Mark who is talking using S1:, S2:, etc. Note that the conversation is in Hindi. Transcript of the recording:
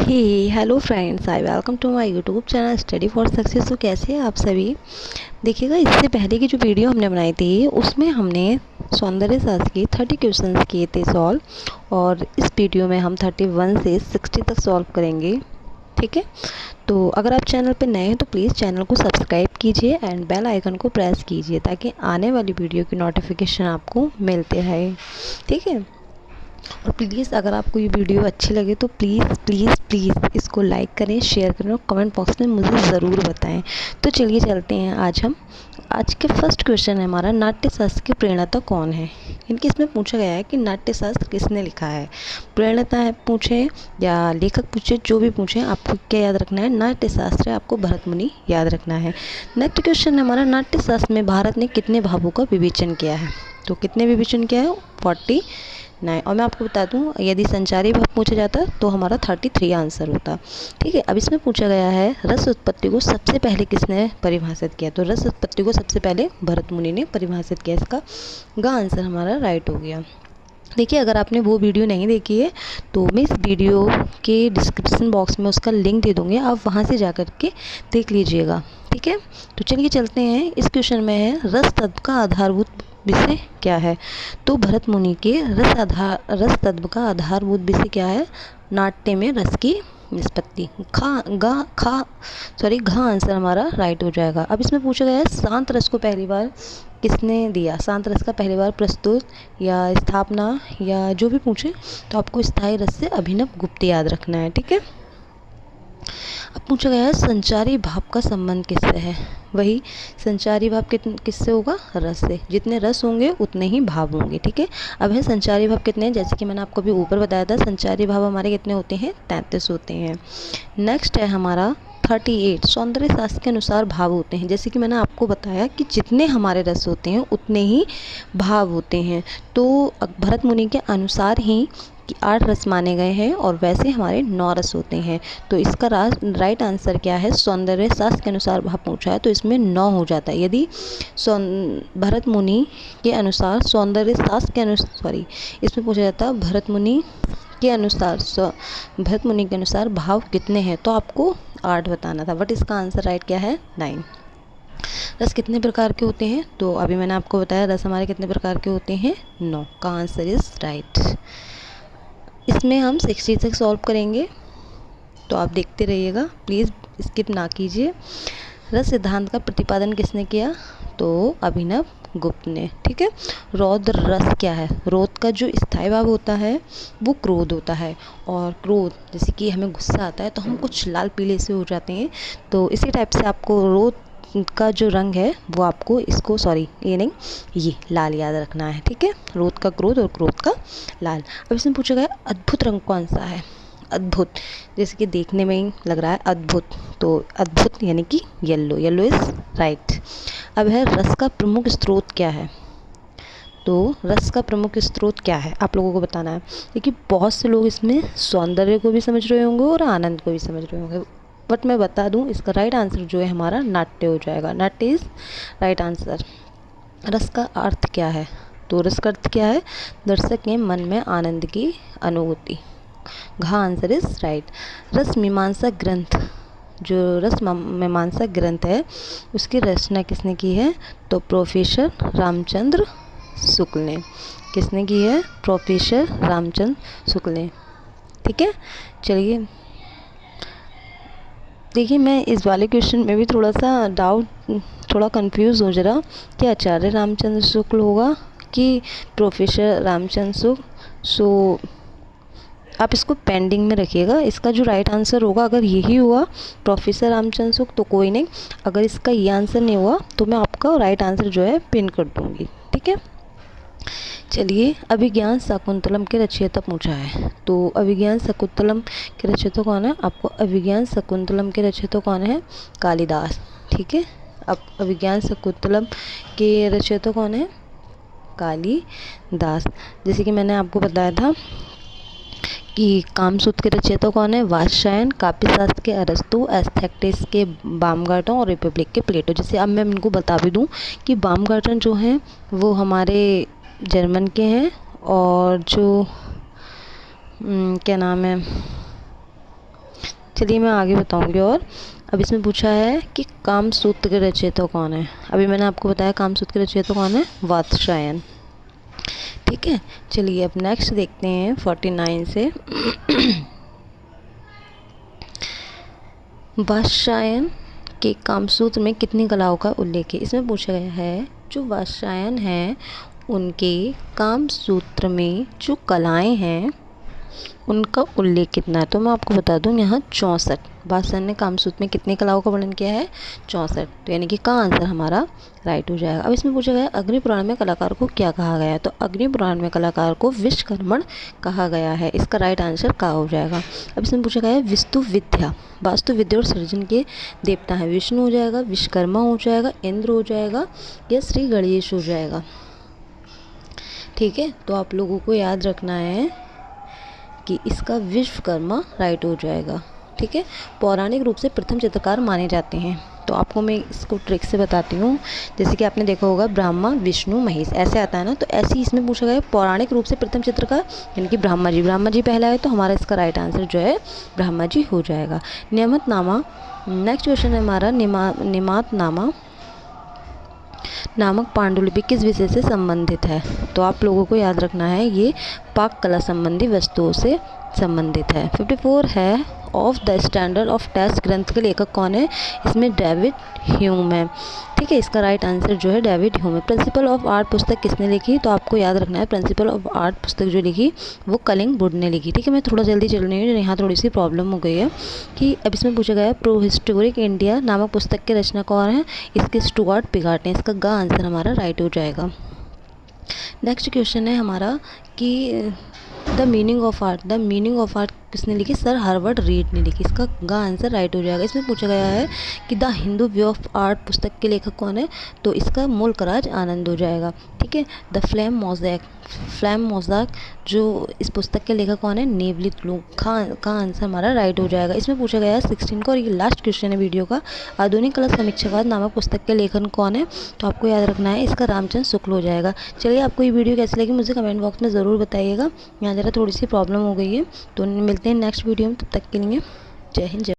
S1: Hey hello friends, I welcome to my YouTube channel study for success. तो कैसे हैं आप सभी। देखिएगा, इससे पहले की जो वीडियो हमने बनाई थी उसमें हमने सौंदर्य शास्त्र के 30 क्वेश्चंस किए थे सॉल्व, और इस वीडियो में हम 31 से 60 तक सॉल्व करेंगे। ठीक है, तो अगर आप चैनल पर नए हैं तो प्लीज़ चैनल को सब्सक्राइब कीजिए एंड बेल आइकन को प्रेस कीजिए ताकि आने वाली वीडियो की नोटिफिकेशन आपको मिलते रहे। ठीक है, और प्लीज़ अगर आपको ये वीडियो अच्छी लगे तो प्लीज़ प्लीज़ प्लीज़ इसको लाइक करें, शेयर करें और कमेंट बॉक्स में मुझे ज़रूर बताएं। तो चलिए चलते हैं। आज के फर्स्ट क्वेश्चन है हमारा, नाट्यशास्त्र की प्रणेता कौन है। इनके इसमें पूछा गया है कि नाट्यशास्त्र किसने लिखा है। प्रणेता है पूछे या लेखक पूछे, जो भी पूछे आपको क्या याद रखना है, नाट्यशास्त्र आपको भरत मुनि याद रखना है। नेक्स्ट क्वेश्चन है हमारा, नाट्यशास्त्र में भारत ने कितने भावों का विवेचन किया है। तो कितने विवेचन किया है, 49। और मैं आपको बता दूं, यदि संचारी भाव पूछा जाता तो हमारा 33 आंसर होता। ठीक है, अब इसमें पूछा गया है रस उत्पत्ति को सबसे पहले किसने परिभाषित किया। तो रस उत्पत्ति को सबसे पहले भरत मुनि ने परिभाषित किया। इसका ग आंसर हमारा राइट हो गया। देखिए, अगर आपने वो वीडियो नहीं देखी है तो मैं इस वीडियो के डिस्क्रिप्शन बॉक्स में उसका लिंक दे दूँगी, आप वहाँ से जा कर के देख लीजिएगा। ठीक है, तो चलिए चलते हैं। इस क्वेश्चन में है रस तत्व का आधारभूत विषय क्या है। तो भरत मुनि के रस तत्व का आधारभूत विषय क्या है, नाट्य में रस की निष्पत्ति। घ आंसर हमारा राइट हो जाएगा। अब इसमें पूछा गया है शांत रस को पहली बार किसने दिया। शांत रस का पहली बार प्रस्तुत या स्थापना या जो भी पूछे तो आपको स्थायी रस से अभिनव गुप्त याद रखना है। ठीक है, अब पूछा गया है संचारी भाव का संबंध किससे है। वही संचारी भाव किससे होगा, रस से। जितने रस होंगे उतने ही भाव होंगे। ठीक है, अब है संचारी भाव कितने हैं, जैसे कि मैंने आपको अभी ऊपर बताया था, संचारी भाव हमारे कितने होते हैं, 33 होते हैं। नेक्स्ट है हमारा 38, सौंदर्य शास्त्र के अनुसार भाव होते हैं। जैसे कि मैंने आपको बताया कि जितने हमारे रस होते हैं उतने ही भाव होते हैं। तो भरत मुनि के अनुसार ही कि 8 रस माने गए हैं और वैसे हमारे 9 रस होते हैं। तो इसका राइट आंसर क्या है, सौंदर्य शास्त्र के अनुसार भाव पूछा है तो इसमें 9 हो जाता है। यदि भरत मुनि के अनुसार सौंदर्य शास्त्र के अनुसार इसमें पूछा जाता भरत मुनि के अनुसार भाव कितने हैं, तो आपको 8 बताना था, बट इसका आंसर राइट क्या है, 9। रस कितने प्रकार के होते हैं, तो अभी मैंने आपको बताया रस हमारे कितने प्रकार के होते हैं, 9 का आंसर इज राइट। इसमें हम 60 तक सॉल्व करेंगे, तो आप देखते रहिएगा, प्लीज़ स्किप ना कीजिए। रस सिद्धांत का प्रतिपादन किसने किया, तो अभिनव गुप्त ने। ठीक है, रौद्र रस क्या है, रौद्र का जो स्थायी भाव होता है वो क्रोध होता है, और क्रोध जैसे कि हमें गुस्सा आता है तो हम कुछ लाल पीले से हो जाते हैं, तो इसी टाइप से आपको रौद्र का जो रंग है वो आपको ये लाल याद रखना है। ठीक है, रौद्र का क्रोध और क्रोध का लाल। अब इसमें पूछा गया अद्भुत रंग कौन सा है। अद्भुत जैसे कि देखने में ही लग रहा है अद्भुत, तो अद्भुत यानी कि येलो इज राइट। अब है रस का प्रमुख स्रोत क्या है। तो रस का प्रमुख स्रोत क्या है आप लोगों को बताना है। देखिए, बहुत से लोग इसमें सौंदर्य को भी समझ रहे होंगे और आनंद को भी समझ रहे होंगे, बट मैं बता दूं इसका राइट आंसर जो है हमारा नाट्य हो जाएगा। नाट्य इज राइट आंसर। रस का अर्थ क्या है, तो रस का अर्थ क्या है, दर्शक के मन में आनंद की अनुभूति। घा आंसर इज राइट। रस मीमांसा ग्रंथ, जो रस मीमांसा ग्रंथ है उसकी रचना किसने की है, तो प्रोफेसर रामचंद्र शुक्ल ने। किसने की है, प्रोफेसर रामचंद्र शुक्ल ने। ठीक है, चलिए देखिए, मैं इस वाले क्वेश्चन में भी थोड़ा कंफ्यूज हो जरा कि आचार्य रामचंद्र शुक्ल होगा कि प्रोफेसर रामचंद्र शुक्ल। सो आप इसको पेंडिंग में रखिएगा। इसका जो राइट आंसर होगा, अगर यही हुआ प्रोफेसर रामचंद्र शुक्ल तो कोई नहीं, अगर इसका ये आंसर नहीं हुआ तो मैं आपका राइट आंसर जो है पिन कर दूँगी। ठीक है, चलिए अभिज्ञान शाकुंतलम के रचयिता पूछा है। तो अभिज्ञान शाकुंतलम के रचयिता कौन है, आपको अभिज्ञान शाकुंतलम के रचयिता कौन है, कालिदास। ठीक है, अब अभिज्ञान शाकुंतलम के रचयिता कौन है, कालिदास। जैसे कि मैंने आपको बताया था कि कामसूत्र के रचयिता कौन है, वात्स्यायन। काव्यशास्त्र के अरस्तु। एस्थेटिक्स के बामगार्टन और रिपब्लिक के प्लेटो। जैसे अब मैं इनको बता भी दूं कि बामगार्टन जो हैं वो हमारे जर्मन के हैं, और जो क्या नाम है, चलिए मैं आगे बताऊंगी। और अब इसमें पूछा है कि कामसूत्र के रचयिता कौन है। अभी मैंने आपको बताया कामसूत्र के रचयिता कौन है, वात्स्यायन। ठीक है, चलिए अब नेक्स्ट देखते हैं 49 से। वात्स्यायन के कामसूत्र में कितनी कलाओं का उल्लेख है। इसमें पूछा गया है जो वात्स्यायन हैं उनके कामसूत्र में जो कलाएं हैं उनका उल्लेख कितना है। तो मैं आपको बता दूं यहाँ 64। वात्स्यायन ने कामसूत्र में कितनी कलाओं का वर्णन किया है, 64। तो यानी कि का आंसर हमारा राइट हो जाएगा। अब इसमें पूछा गया अग्नि पुराण में कलाकार को क्या कहा गया है। तो अग्नि पुराण में कलाकार को विश्वकर्मण कहा गया है। इसका राइट आंसर का हो जाएगा। अब इसमें पूछा गया है विस्तु विद्या, वास्तु विद्या और सृजन के देवता हैं। विष्णु हो जाएगा, विश्वकर्मा हो जाएगा, इंद्र हो जाएगा या श्री गणेश हो जाएगा। ठीक है, तो आप लोगों को याद रखना है कि इसका विश्वकर्मा राइट हो जाएगा। ठीक है, पौराणिक रूप से प्रथम चित्रकार माने जाते हैं। तो आपको मैं इसको ट्रिक से बताती हूँ। जैसे कि आपने देखा होगा ब्रह्मा विष्णु महेश ऐसे आता है ना, तो ऐसे ही इसमें पूछा गया पौराणिक रूप से प्रथम चित्रकार यानी कि ब्रह्मा जी पहला है। तो हमारा इसका राइट आंसर जो है ब्रह्मा जी हो जाएगा। नियमितनामा, नेक्स्ट क्वेश्चन है हमारा निमातनामा नामक पांडुलिपि किस विषय से संबंधित है। तो आप लोगों को याद रखना है ये पाक कला संबंधी वस्तुओं से संबंधित है। 54 है of the standard of test ग्रंथ के लेखक कौन है। इसमें डेविड ह्यूम है। ठीक है, इसका राइट आंसर जो है डेविड ह्यूम है। प्रिंसिपल ऑफ आर्ट पुस्तक किसने लिखी। तो आपको याद रखना है प्रिंसिपल ऑफ आर्ट पुस्तक जो लिखी वो कलिंगवुड ने लिखी। ठीक है, मैं थोड़ा जल्दी चल रही हूँ, यहाँ थोड़ी सी प्रॉब्लम हो गई है कि अब इसमें पूछा गया है प्रो हिस्टोरिक इंडिया नामक पुस्तक के रचना कौन है। इसके स्टुअर्ट पिगाट ने। इसका गा आंसर हमारा राइट हो जाएगा। नेक्स्ट क्वेश्चन है हमारा कि द मीनिंग ऑफ आर्ट किसने लिखी। सर हार्वर्ड रीड ने लिखी। इसका गा आंसर राइट हो जाएगा। इसमें पूछा गया है कि the Hindu view of art पुस्तक के लेखक कौन है। तो इसका मुल्कराज आनंद हो जाएगा। ठीक है, द फ्लेम मोज़ैक जो इस पुस्तक के लेखक कौन है, नेवली लू का आंसर हमारा राइट हो जाएगा। इसमें पूछा गया है 16 का और ये लास्ट क्वेश्चन है वीडियो का, आधुनिक कला समीक्षावाद नामक पुस्तक के लेखन कौन है। तो आपको याद रखना है इसका रामचंद्र शुक्ल हो जाएगा। चलिए आपको ये वीडियो कैसी लगी मुझे कमेंट बॉक्स में ज़रूर बताइएगा। यहाँ ज़रा थोड़ी सी प्रॉब्लम हो गई है। तो मिलते हैं नेक्स्ट वीडियो में, तब तक के लिए जय हिंद।